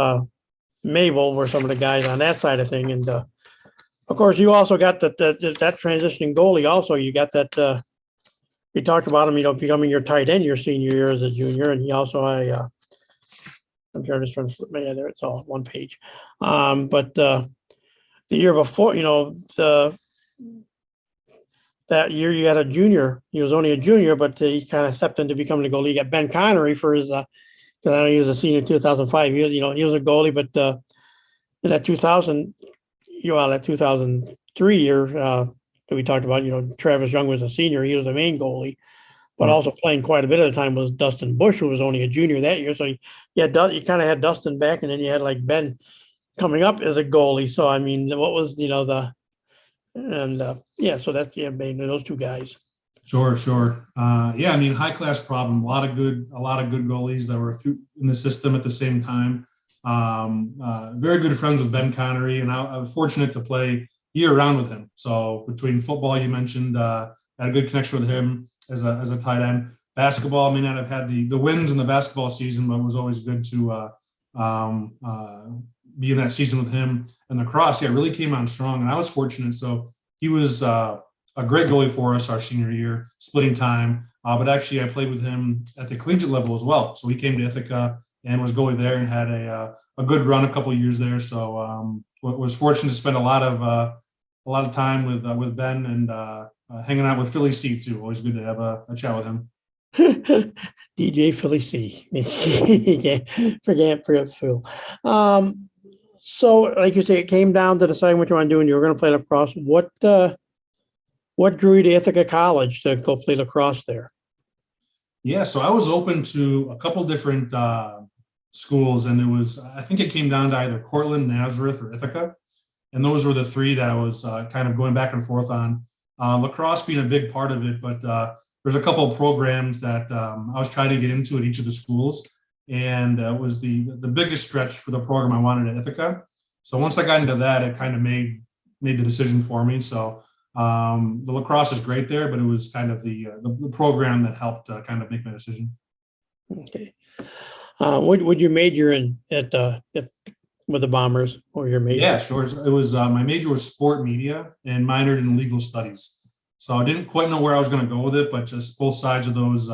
Mabel were some of the guys on that side of thing. And of course, you also got that transitioning goalie. Also, you got that. We talked about him, becoming your tight end your senior year as a junior, and he also I'm just trying to flip my head there. It's all one page. But the year before, that year you had a junior. He was only a junior, but he kind of stepped into becoming a goalie. You got Ben Connery for his, because I know he was a senior in 2005. He was a goalie, but in that 2003 year that we talked about, Travis Young was a senior. He was the main goalie, but also playing quite a bit of the time was Dustin Bush, who was only a junior that year. So you kind of had Dustin back, and then you had like Ben coming up as a goalie. So I mean, what was so that's mainly those two guys. Sure. I mean, high class problem. A lot of good goalies that were in the system at the same time. Very good friends with Ben Connery, and I was fortunate to play year round with him. So between football, you mentioned, had a good connection with him as a tight end. Basketball, I may not have had the wins in the basketball season, but it was always good to be in that season with him. And the lacrosse, really came on strong. And I was fortunate. So he was a great goalie for us our senior year, splitting time. But actually, I played with him at the collegiate level as well. So he came to Ithaca and was goalie there and had a good run a couple of years there. So was fortunate to spend a lot of time with Ben and hanging out with Philly C too. Always good to have a chat with him. DJ Philly C. Forget Phil. So, like you say, it came down to deciding what you want to do, and you were going to play lacrosse. What drew you to Ithaca College to go play lacrosse there? Yeah, so I was open to a couple different schools, and I think it came down to either Cortland, Nazareth, or Ithaca. And those were the three that I was kind of going back and forth on. Lacrosse being a big part of it, but there's a couple of programs that I was trying to get into at each of the schools. And it was the biggest stretch for the program I wanted at Ithaca. So once I got into that, it kind of made the decision for me. So the lacrosse is great there, but it was kind of the program that helped kind of make my decision. Okay. Would you major in at with the Bombers, or your major? Yeah, sure. It was my major was sport media and minored in legal studies. So I didn't quite know where I was going to go with it, but just both sides of those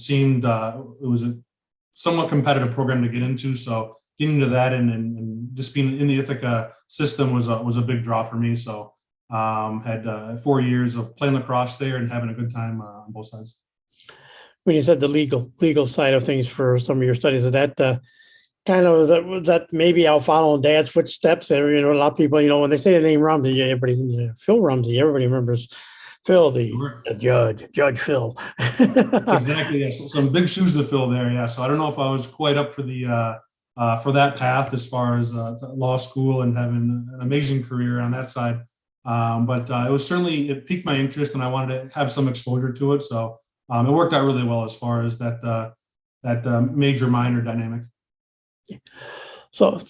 seemed it was a somewhat competitive program to get into. So getting into that and just being in the Ithaca system was a big draw for me. So Had 4 years of playing lacrosse there and having a good time on both sides. When you said the legal side of things for some of your studies, is that kind of that maybe I'll follow in Dad's footsteps? And, a lot of people, when they say the name Rumsey, everybody, Phil Rumsey, everybody remembers Phil, Sure. the Judge Phil. Exactly. Yeah. So some big shoes to fill there. Yeah. So I don't know if I was quite up for the for that path as far as law school and having an amazing career on that side. But it piqued my interest, and I wanted to have some exposure to it. So it worked out really well as far as that major minor dynamic. So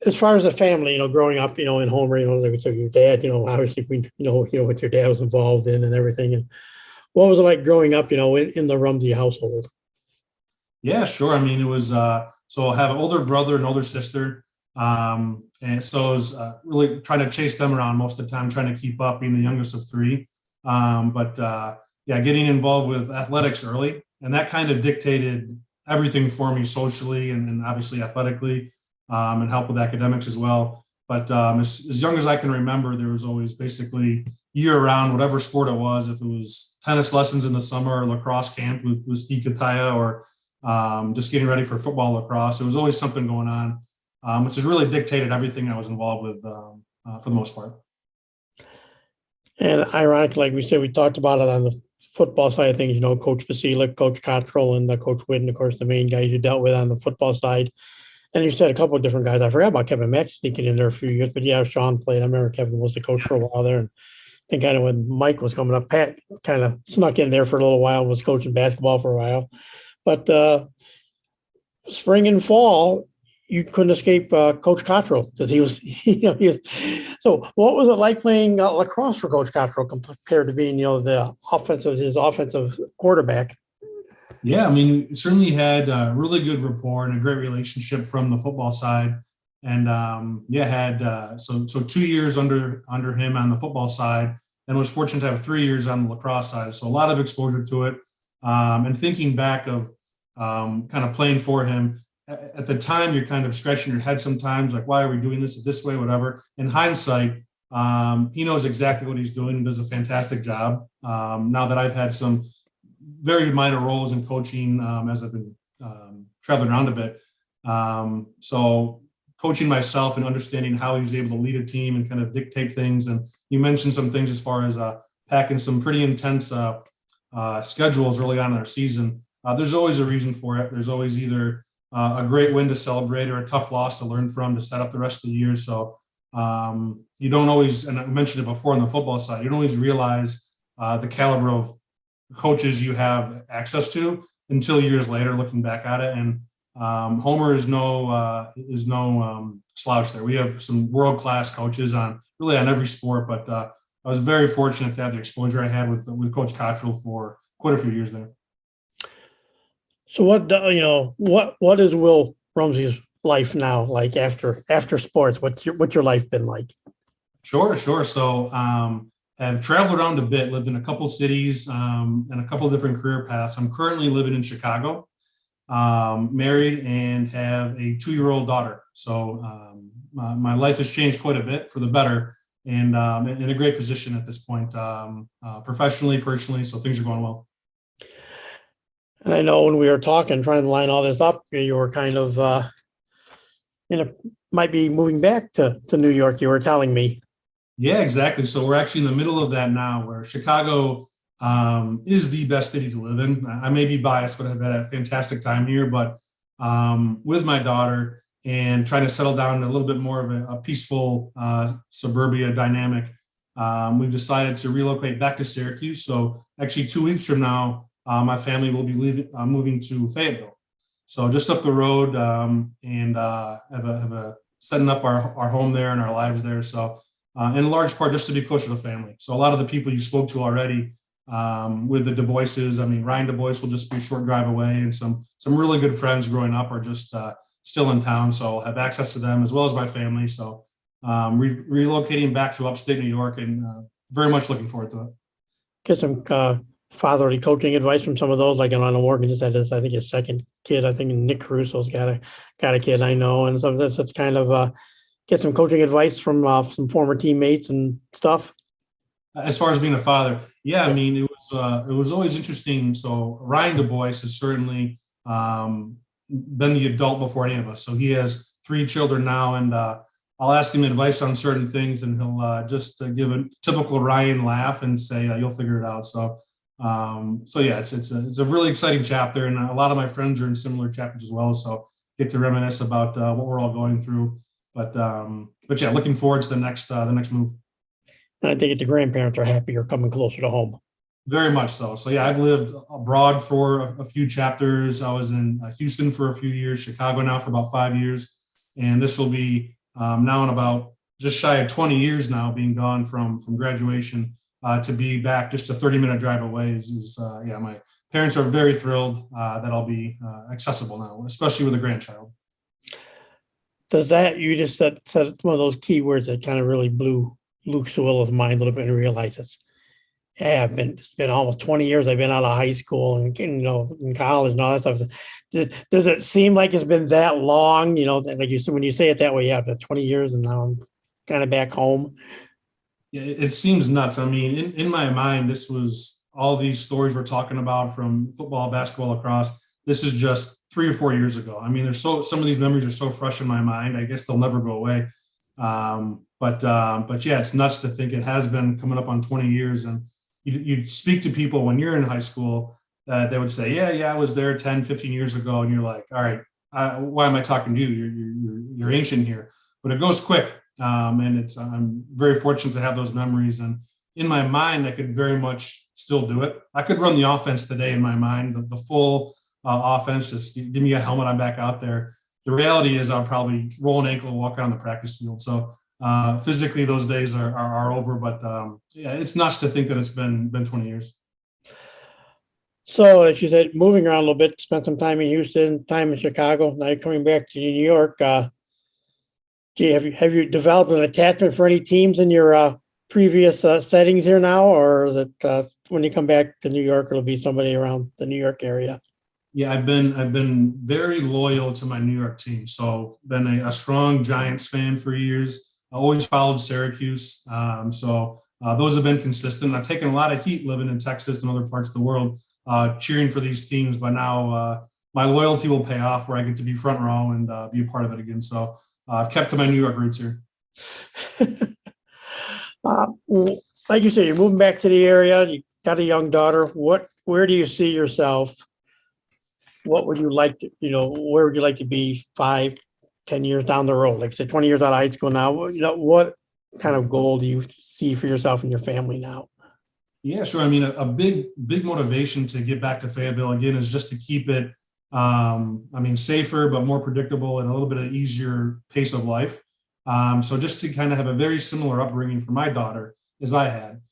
as far as the family, growing up, in Homer, like so your dad, obviously we what your dad was involved in and everything. And what was it like growing up, in the Rumsey household? Yeah, sure. I mean, it was so I have an older brother and older sister. And so I was really trying to chase them around most of the time, trying to keep up, being the youngest of three. Yeah, getting involved with athletics early, and that kind of dictated everything for me socially and obviously athletically, and help with academics as well. But as young as I can remember, there was always basically year round, whatever sport it was, if it was tennis lessons in the summer or lacrosse camp with Steve Kataya, or just getting ready for football lacrosse, there was always something going on, which has really dictated everything I was involved with for the most part. And ironically, like we said, we talked about it on the football side of things, Coach Vasilic, Coach Cottrell, and Coach Whitten, of course, the main guys you dealt with on the football side. And you said a couple of different guys. I forgot about Kevin Mack sneaking in there a few years, but yeah, Sean played. I remember Kevin was the coach for a while there. And I think kind of when Mike was coming up, Pat kind of snuck in there for a little while, was coaching basketball for a while. But spring and fall, you couldn't escape Coach Cottrell because he was, so what was it like playing lacrosse for Coach Cottrell compared to being, his offensive quarterback? Yeah, I mean, certainly had a really good rapport and a great relationship from the football side, and had so 2 years under him on the football side, and was fortunate to have 3 years on the lacrosse side. So a lot of exposure to it, and thinking back of kind of playing for him at the time, you're kind of scratching your head sometimes, like, why are we doing this way, whatever. In hindsight, he knows exactly what he's doing and does a fantastic job. Now that I've had some very minor roles in coaching as I've been traveling around a bit. So coaching myself and understanding how he's able to lead a team and kind of dictate things. And you mentioned some things as far as packing some pretty intense schedules early on in our season. There's always a reason for it. There's always either a great win to celebrate or a tough loss to learn from to set up the rest of the year. So you don't always, and I mentioned it before on the football side, you don't always realize the caliber of coaches you have access to until years later, looking back at it. And Homer is no slouch there. We have some world-class coaches on every sport, but I was very fortunate to have the exposure I had with Coach Cottrell for quite a few years there. So what is Will Rumsey's life now like after sports? What's your life been like? Sure. So have traveled around a bit, lived in a couple cities and a couple different career paths. I'm currently living in Chicago, married, and have a 2-year-old daughter. So my life has changed quite a bit for the better, and in a great position at this point, professionally, personally. So things are going well. And I know when we were talking, trying to line all this up, you were kind of, might be moving back to New York, you were telling me. Yeah, exactly. So we're actually in the middle of that now, where Chicago is the best city to live in. I may be biased, but I've had a fantastic time here. But with my daughter and trying to settle down in a little bit more of a peaceful suburbia dynamic, we've decided to relocate back to Syracuse. So actually 2 weeks from now, my family will be moving to Fayetteville. So just up the road, and have setting up our home there and our lives there. So in large part just to be closer to family. So a lot of the people you spoke to already with the Du Boises, I mean, Ryan Du Bois will just be a short drive away, and some really good friends growing up are just still in town. So I'll have access to them as well as my family. So relocating back to upstate New York, and very much looking forward to it. Get some fatherly coaching advice from some of those, like Alana Morgan just had his, I think his second kid. I think Nick Caruso's got a kid I know, and some of this, it's kind of get some coaching advice from some former teammates and stuff? As far as being a father, yeah, I Yeah. mean, it was always interesting. So Ryan Du Bois has certainly been the adult before any of us. So he has 3 children now, and I'll ask him advice on certain things, and he'll just give a typical Ryan laugh and say, "You'll figure it out." So yeah, it's a really exciting chapter, and a lot of my friends are in similar chapters as well. So get to reminisce about what we're all going through. But yeah, looking forward to the next move. And I think the grandparents are happy you're coming closer to home. Very much so. So yeah, I've lived abroad for a few chapters. I was in Houston for a few years, Chicago now for about 5 years, and this will be now in about just shy of 20 years now, being gone from graduation to be back just a 30-minute drive away. Yeah, my parents are very thrilled that I'll be accessible now, especially with a grandchild. Does that, you just said one of those key words that kind of really blew Luke Sawilla's mind a little bit and realizes, yeah, it's been almost 20 years I've been out of high school and in college and all that stuff. Does it seem like it's been that long? Like you said, when you say it that way, yeah, 20 years and now I'm kind of back home. Yeah, it seems nuts. I mean, in my mind, this was all these stories we're talking about from football, basketball, lacrosse. This is just 3 or 4 years ago. I mean, some of these memories are so fresh in my mind. I guess they'll never go away. But yeah, it's nuts to think it has been coming up on 20 years. And you speak to people when you're in high school that they would say, yeah, I was there 10, 15 years ago. And you're like, all right, why am I talking to you? You're ancient here, but it goes quick. And I'm very fortunate to have those memories. And in my mind, I could very much still do it. I could run the offense today in my mind, the full offense, just give me a helmet, I'm back out there. The reality is I'll probably roll an ankle and walk on the practice field. So physically those days are over, but yeah, it's nuts to think that it's been 20 years. So as you said, moving around a little bit, spent some time in Houston, time in Chicago, now you're coming back to New York. Have you developed an attachment for any teams in your previous settings here now, or is it when you come back to New York, it'll be somebody around the New York area? Yeah, I've been very loyal to my New York team. So been a strong Giants fan for years. I always followed Syracuse. So those have been consistent. I've taken a lot of heat living in Texas and other parts of the world, cheering for these teams. But now my loyalty will pay off where I get to be front row and be a part of it again. So I've kept to my New York roots here. Like you said, you're moving back to the area. You got a young daughter. Where do you see yourself? What would you like to, where would you like to be 5, 10 years down the road? Like I said, 20 years out of high school now, what kind of goal do you see for yourself and your family now? Yeah, sure. I mean, a big motivation to get back to Fayetteville again is just to keep it, safer, but more predictable and a little bit of easier pace of life. So just to kind of have a very similar upbringing for my daughter as I had.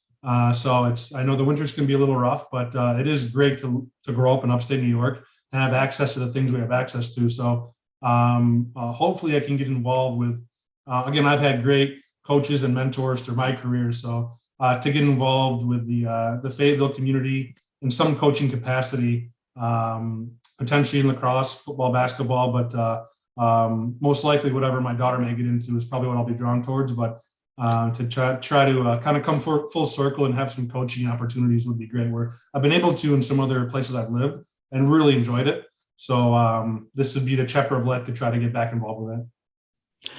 So I know the winters can be a little rough, but it is great to grow up in upstate New York and have access to the things we have access to. So hopefully I can get involved with, again, I've had great coaches and mentors through my career. So to get involved with the Fayetteville community in some coaching capacity, potentially in lacrosse, football, basketball, but most likely whatever my daughter may get into is probably what I'll be drawn towards. But to try to kind of come full circle and have some coaching opportunities would be great, where I've been able to in some other places I've lived and really enjoyed it. So this would be the chapter of life to try to get back involved with it.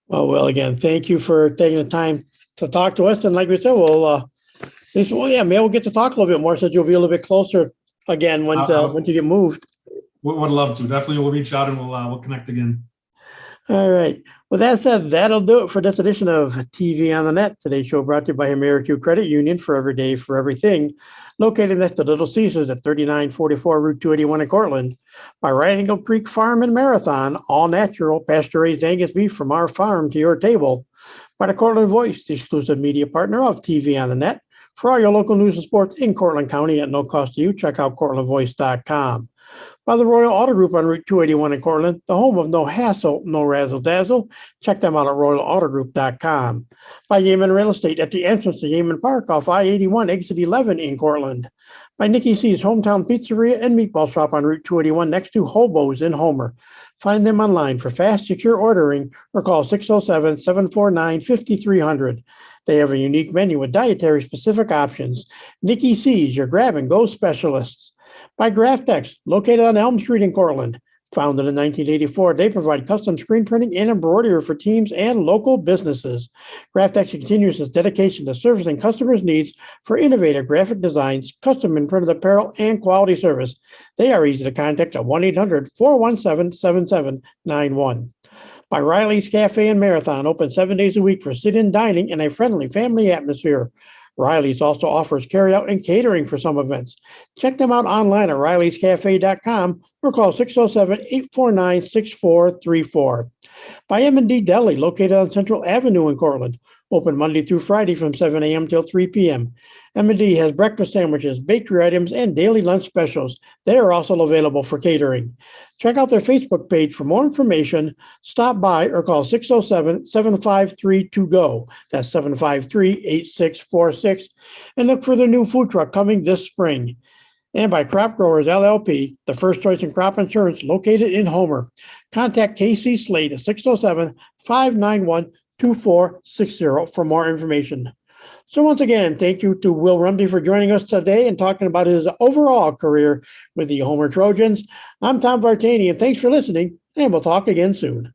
Well, again, thank you for taking the time to talk to us. And like we said, maybe we'll get to talk a little bit more since you'll be a little bit closer again when you get moved. Would love to. Definitely we'll reach out and we'll connect again. All right. With that said, that'll do it for this edition of TV on the Net. Today's show brought to you by AmeriQ Credit Union, for every day, for everything. Located next to Little Caesars at 3944 Route 281 in Cortland. By Right Angle Creek Farm and Marathon, all natural, pasture-raised Angus beef from our farm to your table. By the Cortland Voice, the exclusive media partner of TV on the Net. For all your local news and sports in Cortland County at no cost to you, check out CortlandVoice.com. By the Royal Auto Group on Route 281 in Cortland, the home of no hassle, no razzle-dazzle. Check them out at RoyalAutoGroup.com. By Yeaman Real Estate at the entrance to Yeaman Park off I-81, exit 11 in Cortland. By Nikki C's Hometown Pizzeria and Meatball Shop on Route 281 next to Hobo's in Homer. Find them online for fast, secure ordering or call 607-749-5300. They have a unique menu with dietary-specific options. Nikki C's, your grab-and-go specialists. By Graftex, located on Elm Street in Cortland. Founded in 1984, they provide custom screen printing and embroidery for teams and local businesses. Graftex continues its dedication to servicing customers' needs for innovative graphic designs, custom and printed apparel, and quality service. They are easy to contact at 1-800-417-7791. By Riley's Cafe and Marathon, open 7 days a week for sit-in dining in a friendly family atmosphere. Riley's also offers carry-out and catering for some events. Check them out online at rileyscafe.com or call 607-849-6434. By M&D Deli, located on Central Avenue in Cortland. Open Monday through Friday from 7 a.m. till 3 p.m. M&D has breakfast sandwiches, bakery items, and daily lunch specials. They are also available for catering. Check out their Facebook page for more information. Stop by or call 607-753-2GO. That's 753-8646. And look for their new food truck coming this spring. And by Crop Growers LLP, the first choice in crop insurance located in Homer. Contact KC Slade at 607-591-2460 for more information. So once again, thank you to Will Rumsey for joining us today and talking about his overall career with the Homer Trojans. I'm Tom Vartani, and thanks for listening, and we'll talk again soon.